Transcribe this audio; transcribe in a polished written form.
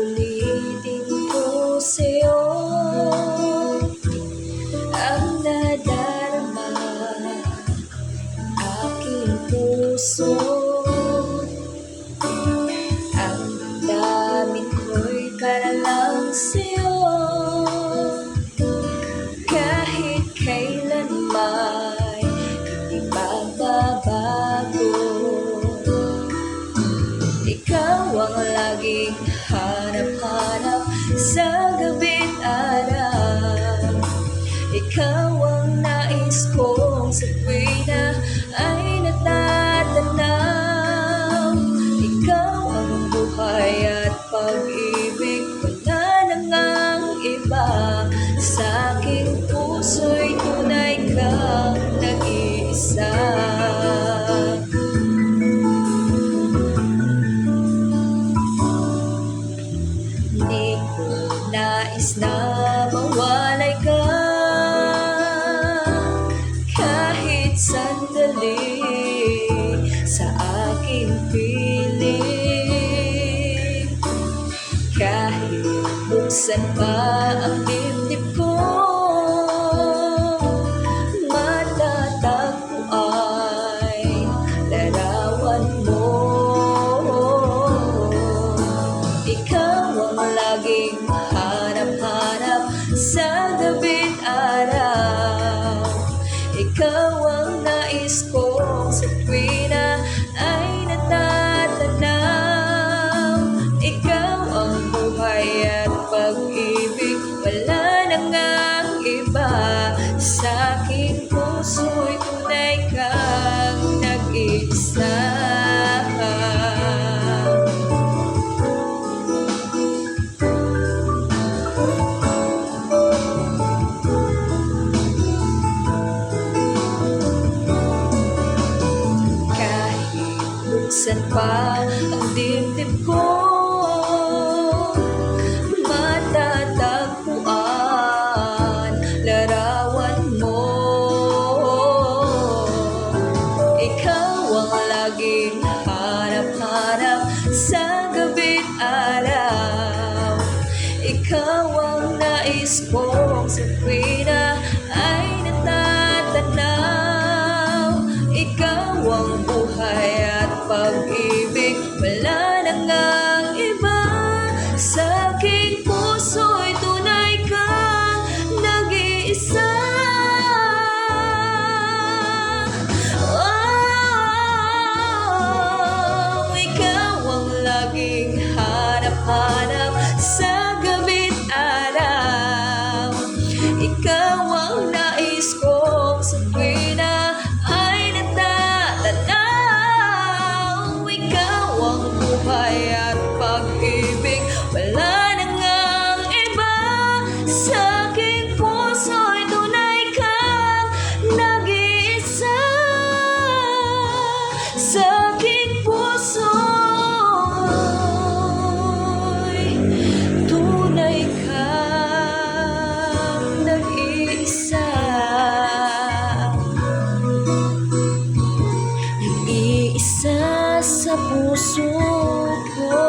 Ulit-ulitin ko sa'yo ang nadarama, aking puso. Ang damdamin ko'y para lang sa'yo, kahit kailan may hindi magbabago. Ikaw ang laging hanap-hanap sa gabi't araw. Ikaw ang nais kong sa tuwina ay natatanaw. Ikaw ang buhay at pag-ibig, wala na ngang iba. Sa aking puso'y tunay kang nag-iisa. Di ko nais na mawalay ka kahit sandali sa aking piling. Kahit buksan pa ang dibdib ko, matatagpuan larawan mo. Ikaw ang laging hanap-hanap sa gabi't araw. Ikaw ang nais kong sa tuwina ay natatanaw. Ikaw ang buhay at pag-ibig, wala na ngang iba. Sa aking puso'y tunay kang nag-iisa. Buksan pa ang dibdib ko, matatagpuan larawan mo. Ikaw ang laging hanap-hanap sa gabi't araw. Ikaw ang nais kong sa tuwina ay natatanaw. Ikaw ang buhay at pag-ibig, wala na ngang iba. Sa aking puso'y tunay kang nag-iisa. Oh, ikaw ang laging hanap-hanap sa gabi't araw. Ikaw ang nais kong sa tuwina ay natatanaw. Ikaw ang buhay at pag-ibig, wala na ngang iba. Sa aking puso'y tunay kang nag-iisa. Sa aking puso'y tunay kang nag-iisa. Nag-iisa sa puso ko.